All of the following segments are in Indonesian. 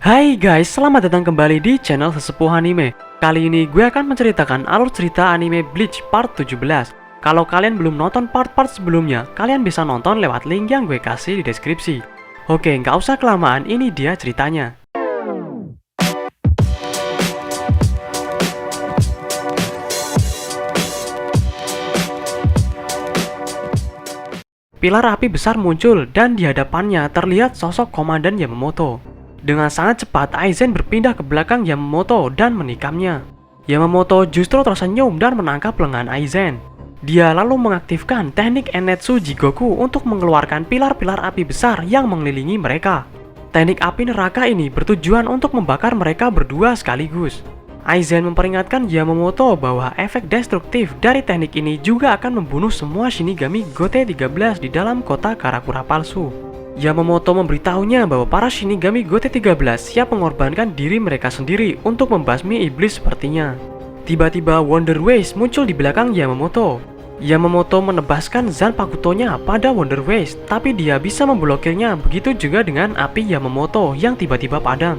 Hai guys, selamat datang kembali di channel Sesepuh Anime. Kali ini gue akan menceritakan alur cerita anime Bleach part 17. Kalau kalian belum nonton part-part sebelumnya, kalian bisa nonton lewat link yang gue kasih di deskripsi. Oke, nggak usah kelamaan, ini dia ceritanya. Pilar api besar muncul dan di hadapannya terlihat sosok Komandan Yamamoto. Dengan sangat cepat, Aizen berpindah ke belakang Yamamoto dan menikamnya. Yamamoto justru tersenyum dan menangkap lengan Aizen. Dia lalu mengaktifkan teknik Enetsu Jigoku untuk mengeluarkan pilar-pilar api besar yang mengelilingi mereka. Teknik api neraka ini bertujuan untuk membakar mereka berdua sekaligus. Aizen memperingatkan Yamamoto bahwa efek destruktif dari teknik ini juga akan membunuh semua Shinigami Gote 13 di dalam kota Karakura palsu. Yamamoto memberitahunya bahwa para Shinigami Gote 13 siap mengorbankan diri mereka sendiri untuk membasmi iblis sepertinya. Tiba-tiba Wonder Waste muncul di belakang Yamamoto. Yamamoto menebaskan Zanpakutonya pada Wonder Waste, tapi dia bisa memblokirnya, begitu juga dengan api Yamamoto yang tiba-tiba padam.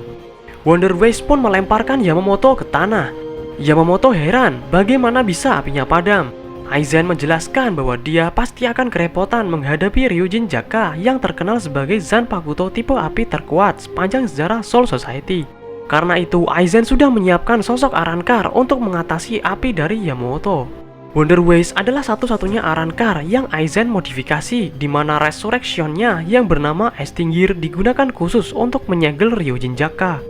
Wonder Waste pun melemparkan Yamamoto ke tanah. Yamamoto heran bagaimana bisa apinya padam. Aizen menjelaskan bahwa dia pasti akan kerepotan menghadapi Ryujin Jaka yang terkenal sebagai Zanpakuto tipe api terkuat sepanjang sejarah Soul Society. Karena itu, Aizen sudah menyiapkan sosok Arrancar untuk mengatasi api dari Yamamoto. Wonder Waste adalah satu-satunya Arrancar yang Aizen modifikasi, di mana Resurrection-nya yang bernama Extinguir digunakan khusus untuk menyegel Ryujin Jaka.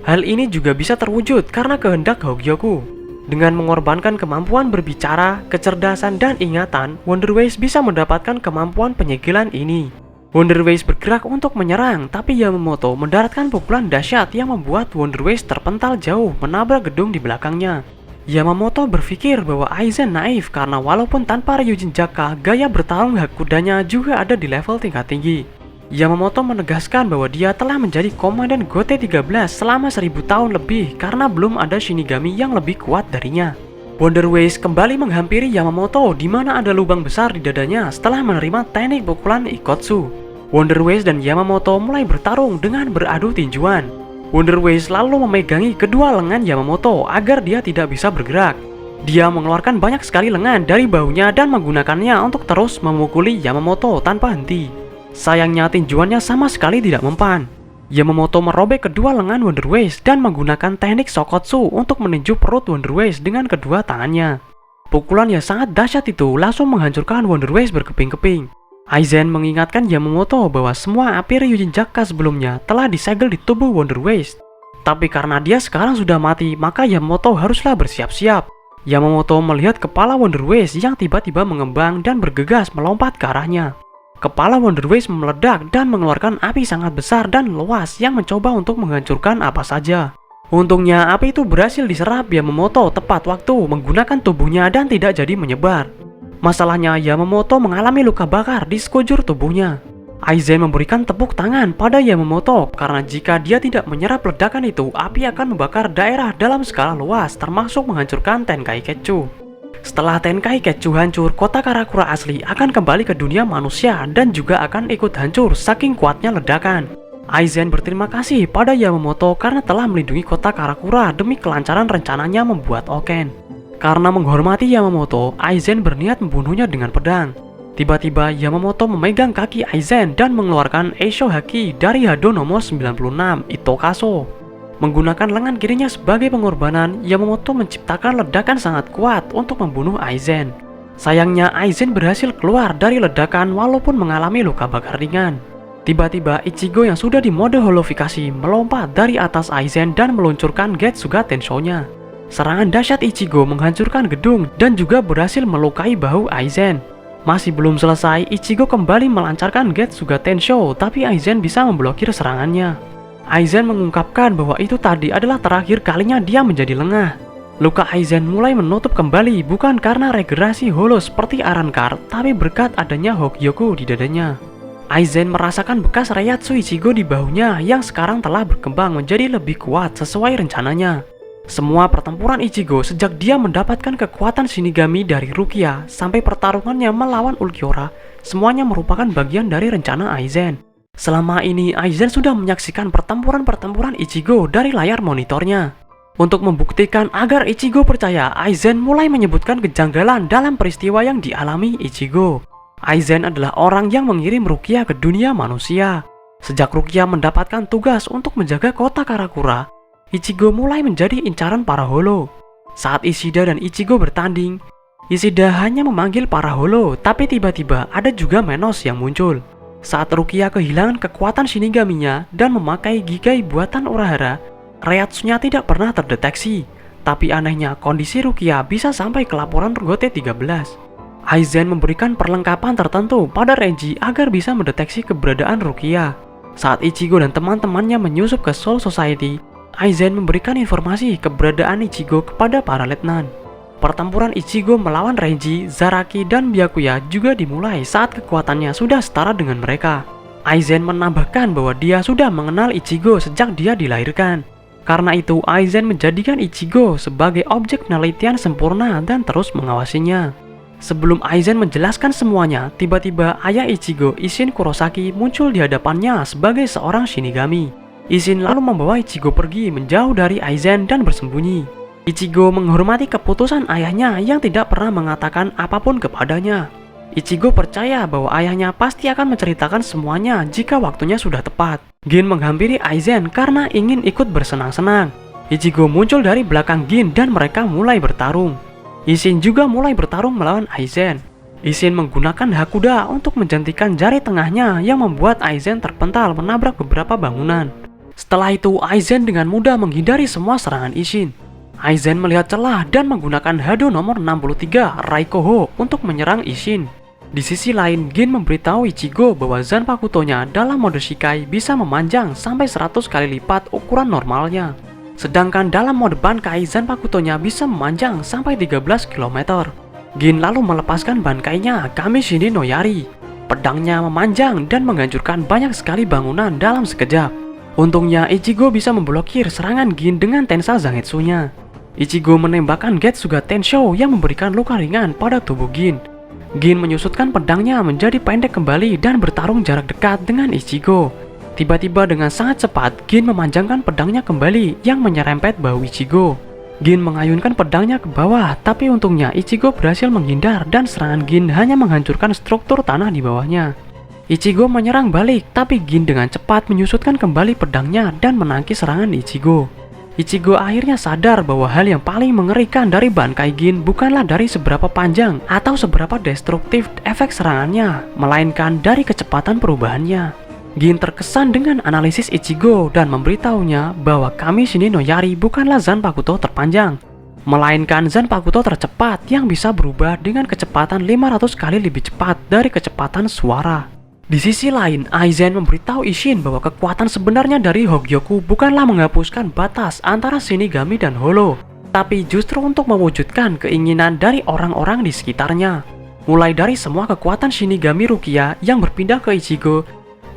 Hal ini juga bisa terwujud karena kehendak Hogyoku. Dengan mengorbankan kemampuan berbicara, kecerdasan, dan ingatan, Wonder Waste bisa mendapatkan kemampuan penyegelan ini. Wonder Waste bergerak untuk menyerang, tapi Yamamoto mendaratkan pukulan dahsyat yang membuat Wonder Waste terpental jauh menabrak gedung di belakangnya. Yamamoto berpikir bahwa Aizen naif karena walaupun tanpa Ryujin Jaka, gaya bertarung hak kudanya juga ada di level tingkat tinggi. Yamamoto menegaskan bahwa dia telah menjadi komandan Gote 13 selama 1000 tahun lebih karena belum ada Shinigami yang lebih kuat darinya. Wonder Waste kembali menghampiri Yamamoto di mana ada lubang besar di dadanya setelah menerima teknik pukulan Ikotsu. Wonder Waste dan Yamamoto mulai bertarung dengan beradu tinjuan. Wonder Waste lalu memegangi kedua lengan Yamamoto agar dia tidak bisa bergerak. Dia mengeluarkan banyak sekali lengan dari bahunya dan menggunakannya untuk terus memukuli Yamamoto tanpa henti. Sayangnya tinjuannya sama sekali tidak mempan. Yamamoto merobek kedua lengan Wonder Waste dan menggunakan teknik Sokotsu untuk meninju perut Wonder Waste dengan kedua tangannya. Pukulan yang sangat dahsyat itu langsung menghancurkan Wonder Waste berkeping-keping. Aizen mengingatkan Yamamoto bahwa semua api Ryujin Jaka sebelumnya telah disegel di tubuh Wonder Waste. Tapi karena dia sekarang sudah mati, maka Yamamoto haruslah bersiap-siap. Yamamoto melihat kepala Wonder Waste yang tiba-tiba mengembang dan bergegas melompat ke arahnya. Kepala Wonder Waste meledak dan mengeluarkan api sangat besar dan luas yang mencoba untuk menghancurkan apa saja. Untungnya api itu berhasil diserap Yamamoto tepat waktu menggunakan tubuhnya dan tidak jadi menyebar. Masalahnya, Yamamoto mengalami luka bakar di sekujur tubuhnya. Aizen memberikan tepuk tangan pada Yamamoto karena jika dia tidak menyerap ledakan itu, api akan membakar daerah dalam skala luas termasuk menghancurkan Tenkaigetsu. Setelah Tenkaigetsu hancur, kota Karakura asli akan kembali ke dunia manusia dan juga akan ikut hancur saking kuatnya ledakan. Aizen berterima kasih pada Yamamoto karena telah melindungi kota Karakura demi kelancaran rencananya membuat Oken. Karena menghormati Yamamoto, Aizen berniat membunuhnya dengan pedang. Tiba-tiba Yamamoto memegang kaki Aizen dan mengeluarkan Eisho Haki dari Hado nomor 96, Itokaso. Menggunakan lengan kirinya sebagai pengorbanan, Yamamoto menciptakan ledakan sangat kuat untuk membunuh Aizen. Sayangnya Aizen berhasil keluar dari ledakan walaupun mengalami luka bakar ringan. Tiba-tiba Ichigo yang sudah di mode holofikasi melompat dari atas Aizen dan meluncurkan Getsuga Tensho-nya. Serangan dahsyat Ichigo menghancurkan gedung dan juga berhasil melukai bahu Aizen. Masih belum selesai, Ichigo kembali melancarkan Getsuga Tensho, tapi Aizen bisa memblokir serangannya. Aizen mengungkapkan bahwa itu tadi adalah terakhir kalinya dia menjadi lengah. Luka Aizen mulai menutup kembali bukan karena regenerasi holo seperti Arrancar, tapi berkat adanya Hogyoku di dadanya. Aizen merasakan bekas Reiatsu Ichigo di bahunya yang sekarang telah berkembang menjadi lebih kuat sesuai rencananya. Semua pertempuran Ichigo sejak dia mendapatkan kekuatan Shinigami dari Rukia sampai pertarungannya melawan Ulquiorra, semuanya merupakan bagian dari rencana Aizen. Selama ini Aizen sudah menyaksikan pertempuran-pertempuran Ichigo dari layar monitornya. Untuk membuktikan agar Ichigo percaya, Aizen mulai menyebutkan kejanggalan dalam peristiwa yang dialami Ichigo. Aizen adalah orang yang mengirim Rukia ke dunia manusia. Sejak Rukia mendapatkan tugas untuk menjaga kota Karakura, Ichigo mulai menjadi incaran para holo. Saat Ishida dan Ichigo bertanding, Ishida hanya memanggil para holo, tapi tiba-tiba ada juga Menos yang muncul. Saat Rukia kehilangan kekuatan Shinigaminya dan memakai Gigai buatan Urahara, Reiatsunya tidak pernah terdeteksi. Tapi anehnya kondisi Rukia bisa sampai ke laporan Gote 13. Aizen memberikan perlengkapan tertentu pada Renji agar bisa mendeteksi keberadaan Rukia. Saat Ichigo dan teman-temannya menyusup ke Soul Society, Aizen memberikan informasi keberadaan Ichigo kepada para letnan. Pertempuran Ichigo melawan Renji, Zaraki, dan Byakuya juga dimulai saat kekuatannya sudah setara dengan mereka. Aizen menambahkan bahwa dia sudah mengenal Ichigo sejak dia dilahirkan. Karena itu, Aizen menjadikan Ichigo sebagai objek penelitian sempurna dan terus mengawasinya. Sebelum Aizen menjelaskan semuanya, tiba-tiba ayah Ichigo, Isshin Kurosaki, muncul di hadapannya sebagai seorang Shinigami. Isshin lalu membawa Ichigo pergi menjauh dari Aizen dan bersembunyi. Ichigo menghormati keputusan ayahnya yang tidak pernah mengatakan apapun kepadanya. Ichigo percaya bahwa ayahnya pasti akan menceritakan semuanya jika waktunya sudah tepat. Gin menghampiri Aizen karena ingin ikut bersenang-senang. Ichigo muncul dari belakang Gin dan mereka mulai bertarung. Isshin juga mulai bertarung melawan Aizen. Isshin menggunakan Hakuda untuk menjentikan jari tengahnya yang membuat Aizen terpental menabrak beberapa bangunan. Setelah itu, Aizen dengan mudah menghindari semua serangan Isshin. Aizen melihat celah dan menggunakan Hado nomor 63 Raikoho untuk menyerang Isshin. Di sisi lain, Gin memberitahu Ichigo bahwa Zanpakuto-nya dalam mode Shikai bisa memanjang sampai 100 kali lipat ukuran normalnya. Sedangkan dalam mode Bankai, Zanpakuto-nya bisa memanjang sampai 13 km. Gin lalu melepaskan Bankainya, Kamishini no Yari. Pedangnya memanjang dan menghancurkan banyak sekali bangunan dalam sekejap. Untungnya, Ichigo bisa memblokir serangan Gin dengan Tensa Zangetsu-nya. Ichigo menembakkan Getsuga Tensho yang memberikan luka ringan pada tubuh Gin. Gin menyusutkan pedangnya menjadi pendek kembali dan bertarung jarak dekat dengan Ichigo. Tiba-tiba dengan sangat cepat, Gin memanjangkan pedangnya kembali yang menyerempet bahu Ichigo. Gin mengayunkan pedangnya ke bawah, tapi untungnya Ichigo berhasil menghindar dan serangan Gin hanya menghancurkan struktur tanah di bawahnya. Ichigo menyerang balik, tapi Gin dengan cepat menyusutkan kembali pedangnya dan menangkis serangan Ichigo. Ichigo akhirnya sadar bahwa hal yang paling mengerikan dari Bankai Gin bukanlah dari seberapa panjang atau seberapa destruktif efek serangannya, melainkan dari kecepatan perubahannya. Gin terkesan dengan analisis Ichigo dan memberitahunya bahwa Kamishini no Yari bukanlah Zanpakuto terpanjang, melainkan Zanpakuto tercepat yang bisa berubah dengan kecepatan 500 kali lebih cepat dari kecepatan suara. Di sisi lain, Aizen memberitahu Isshin bahwa kekuatan sebenarnya dari Hogyoku bukanlah menghapuskan batas antara Shinigami dan Holo, tapi justru untuk mewujudkan keinginan dari orang-orang di sekitarnya. Mulai dari semua kekuatan Shinigami Rukia yang berpindah ke Ichigo,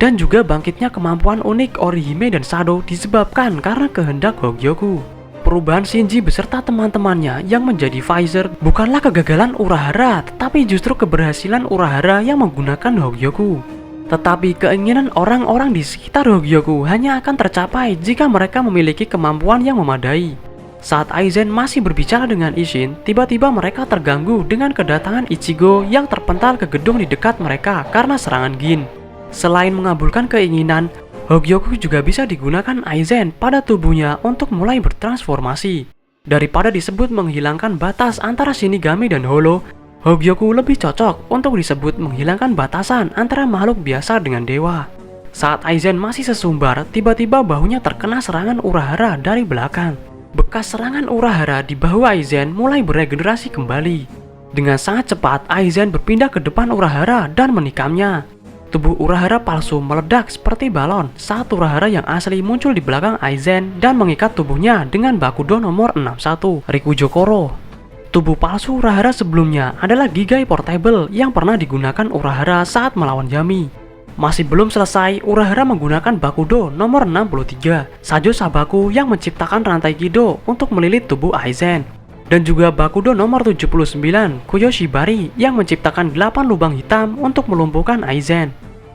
dan juga bangkitnya kemampuan unik Orihime dan Sado disebabkan karena kehendak Hogyoku. Perubahan Shinji beserta teman-temannya yang menjadi Visor bukanlah kegagalan Urahara, tetapi justru keberhasilan Urahara yang menggunakan Hogyoku. Tetapi keinginan orang-orang di sekitar Hogyoku hanya akan tercapai jika mereka memiliki kemampuan yang memadai. Saat Aizen masih berbicara dengan Isshin, tiba-tiba mereka terganggu dengan kedatangan Ichigo yang terpental ke gedung di dekat mereka karena serangan Gin. Selain mengabulkan keinginan, Hogyoku juga bisa digunakan Aizen pada tubuhnya untuk mulai bertransformasi. Daripada disebut menghilangkan batas antara Shinigami dan Holo, Hogyoku lebih cocok untuk disebut menghilangkan batasan antara makhluk biasa dengan dewa. Saat Aizen masih sesumbar, tiba-tiba bahunya terkena serangan Urahara dari belakang. Bekas serangan Urahara di bahu Aizen mulai beregenerasi kembali. Dengan sangat cepat, Aizen berpindah ke depan Urahara dan menikamnya. Tubuh Urahara palsu meledak seperti balon saat Urahara yang asli muncul di belakang Aizen dan mengikat tubuhnya dengan Bakudo nomor 61, Rikujokoro. Tubuh palsu Urahara sebelumnya adalah Gigai Portable yang pernah digunakan Urahara saat melawan Yami. Masih belum selesai, Urahara menggunakan Bakudo nomor 63, Sajo Sabaku yang menciptakan rantai Kido untuk melilit tubuh Aizen. Dan juga Bakudo nomor 79, Kuyoshibari yang menciptakan 8 lubang hitam untuk melumpuhkan Aizen.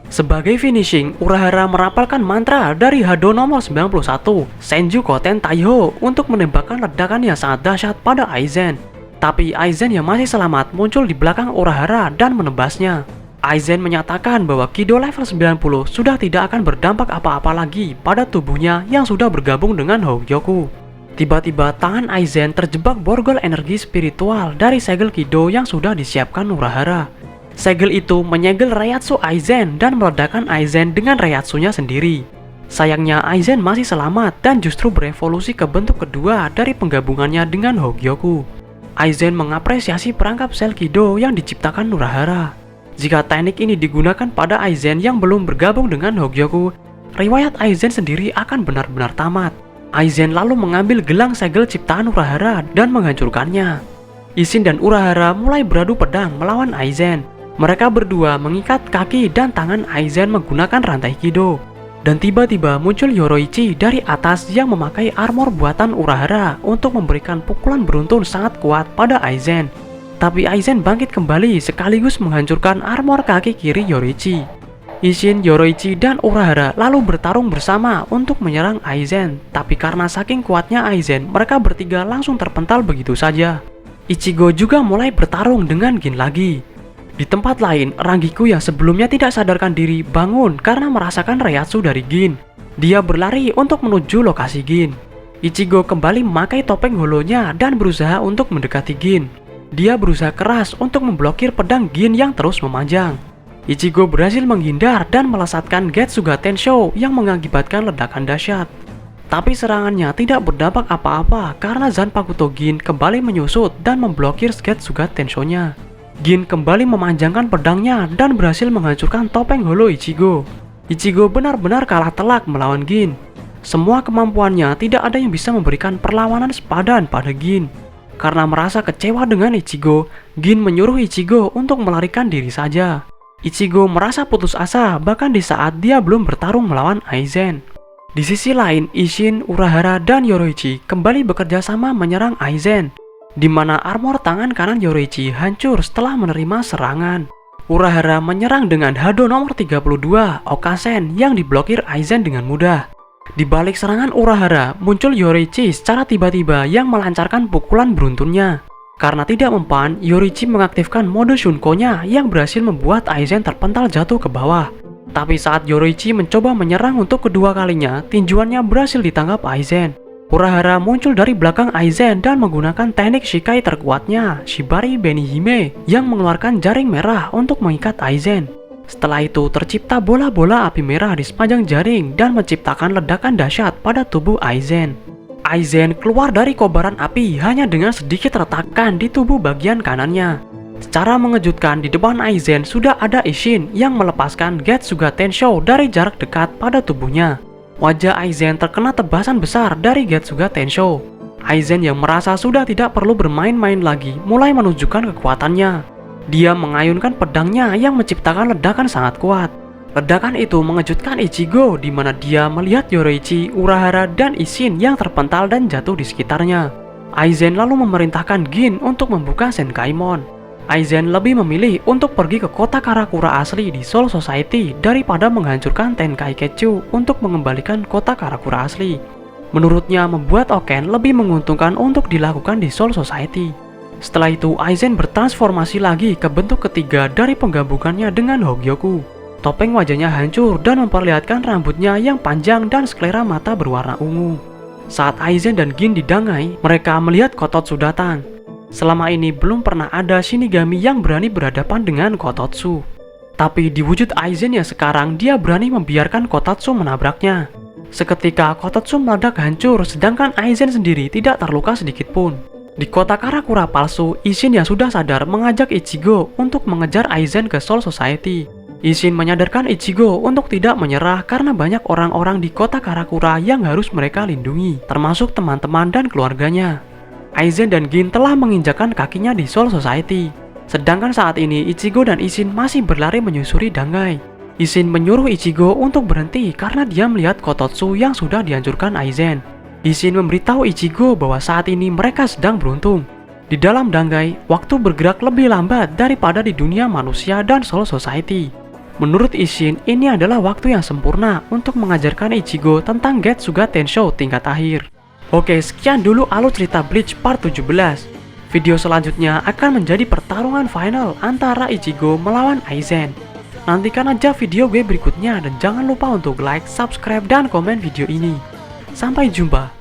Sebagai finishing, Urahara merapalkan mantra dari Hado nomor 91, Senju Koten Taiho, untuk menembakkan ledakan yang sangat dahsyat pada Aizen. Tapi Aizen yang masih selamat muncul di belakang Urahara dan menebasnya. Aizen menyatakan bahwa Kido level 90 sudah tidak akan berdampak apa-apa lagi pada tubuhnya yang sudah bergabung dengan Hogyoku. Tiba-tiba tangan Aizen terjebak borgol energi spiritual dari segel Kido yang sudah disiapkan Urahara. Segel itu menyegel Reiatsu Aizen dan meledakkan Aizen dengan Reiatsunya sendiri. Sayangnya Aizen masih selamat dan justru berevolusi ke bentuk kedua dari penggabungannya dengan Hogyoku. Aizen mengapresiasi perangkap sel Kido yang diciptakan Urahara. Jika teknik ini digunakan pada Aizen yang belum bergabung dengan Hogyoku, riwayat Aizen sendiri akan benar-benar tamat. Aizen lalu mengambil gelang segel ciptaan Urahara dan menghancurkannya. Isshin dan Urahara mulai beradu pedang melawan Aizen. Mereka berdua mengikat kaki dan tangan Aizen menggunakan rantai Kido. Dan tiba-tiba muncul Yoroichi dari atas yang memakai armor buatan Urahara untuk memberikan pukulan beruntun sangat kuat pada Aizen. Tapi Aizen bangkit kembali sekaligus menghancurkan armor kaki kiri Yoroichi. Isshin, Yoroichi, dan Urahara lalu bertarung bersama untuk menyerang Aizen. Tapi karena saking kuatnya Aizen, mereka bertiga langsung terpental begitu saja. Ichigo juga mulai bertarung dengan Gin lagi. Di tempat lain, Rangiku yang sebelumnya tidak sadarkan diri bangun karena merasakan Reiatsu dari Gin. Dia berlari untuk menuju lokasi Gin. Ichigo kembali memakai topeng holonya dan berusaha untuk mendekati Gin. Dia berusaha keras untuk memblokir pedang Gin yang terus memanjang. Ichigo berhasil menghindar dan melesatkan Getsuga Tensho yang mengakibatkan ledakan dahsyat. Tapi serangannya tidak berdampak apa-apa karena Zanpakuto Gin kembali menyusut dan memblokir Getsuga Tensho-nya. Gin kembali memanjangkan pedangnya dan berhasil menghancurkan topeng holo Ichigo. Ichigo benar-benar kalah telak melawan Gin. Semua kemampuannya tidak ada yang bisa memberikan perlawanan sepadan pada Gin. Karena merasa kecewa dengan Ichigo, Gin menyuruh Ichigo untuk melarikan diri saja. Ichigo merasa putus asa bahkan di saat dia belum bertarung melawan Aizen. Di sisi lain, Isshin, Urahara, dan Yoroichi kembali bekerja sama menyerang Aizen, di mana armor tangan kanan Yoroichi hancur setelah menerima serangan. Urahara menyerang dengan Hado nomor 32, Okasen, yang diblokir Aizen dengan mudah. Di balik serangan Urahara, muncul Yoroichi secara tiba-tiba yang melancarkan pukulan beruntunnya. Karena tidak mempan, Yoroichi mengaktifkan mode Shunko-nya yang berhasil membuat Aizen terpental jatuh ke bawah. Tapi saat Yoroichi mencoba menyerang untuk kedua kalinya, tinjuannya berhasil ditangkap Aizen. Urahara muncul dari belakang Aizen dan menggunakan teknik Shikai terkuatnya, Shibari Benihime, yang mengeluarkan jaring merah untuk mengikat Aizen. Setelah itu tercipta bola-bola api merah di sepanjang jaring dan menciptakan ledakan dahsyat pada tubuh Aizen. Aizen keluar dari kobaran api hanya dengan sedikit retakan di tubuh bagian kanannya. Secara mengejutkan, di depan Aizen sudah ada Isshin yang melepaskan Getsuga Tensho dari jarak dekat pada tubuhnya. Wajah Aizen terkena tebasan besar dari Getsuga Tensho. Aizen yang merasa sudah tidak perlu bermain-main lagi mulai menunjukkan kekuatannya. Dia mengayunkan pedangnya yang menciptakan ledakan sangat kuat. Ledakan itu mengejutkan Ichigo di mana dia melihat Yoroichi, Urahara, dan Isshin yang terpental dan jatuh di sekitarnya. Aizen lalu memerintahkan Gin untuk membuka Senkaimon. Aizen lebih memilih untuk pergi ke kota Karakura asli di Soul Society daripada menghancurkan Tenkaiketsu untuk mengembalikan kota Karakura asli. Menurutnya, membuat Oken lebih menguntungkan untuk dilakukan di Soul Society. Setelah itu, Aizen bertransformasi lagi ke bentuk ketiga dari penggabungannya dengan Hogyoku. Topeng wajahnya hancur dan memperlihatkan rambutnya yang panjang dan sklera mata berwarna ungu. Saat Aizen dan Gin didangai, mereka melihat Kototsu datang. Selama ini belum pernah ada Shinigami yang berani berhadapan dengan Kototsu. Tapi di wujud Aizen yang sekarang, dia berani membiarkan Kototsu menabraknya. Seketika Kototsu meledak hancur, sedangkan Aizen sendiri tidak terluka sedikit pun. Di kota Karakura palsu, Isshin yang sudah sadar mengajak Ichigo untuk mengejar Aizen ke Soul Society. Isshin menyadarkan Ichigo untuk tidak menyerah karena banyak orang-orang di kota Karakura yang harus mereka lindungi, termasuk teman-teman dan keluarganya. Aizen dan Gin telah menginjakkan kakinya di Soul Society. Sedangkan saat ini Ichigo dan Isshin masih berlari menyusuri Dangai. Isshin menyuruh Ichigo untuk berhenti karena dia melihat Kototsu yang sudah dihancurkan Aizen. Isshin memberitahu Ichigo bahwa saat ini mereka sedang beruntung. Di dalam Dangai, waktu bergerak lebih lambat daripada di dunia manusia dan Soul Society. Menurut Isshin, ini adalah waktu yang sempurna untuk mengajarkan Ichigo tentang Getsuga Tensho tingkat akhir. Oke, sekian dulu alur cerita Bleach part 17. Video selanjutnya akan menjadi pertarungan final antara Ichigo melawan Aizen. Nantikan aja video gue berikutnya dan jangan lupa untuk like, subscribe, dan komen video ini. Sampai jumpa.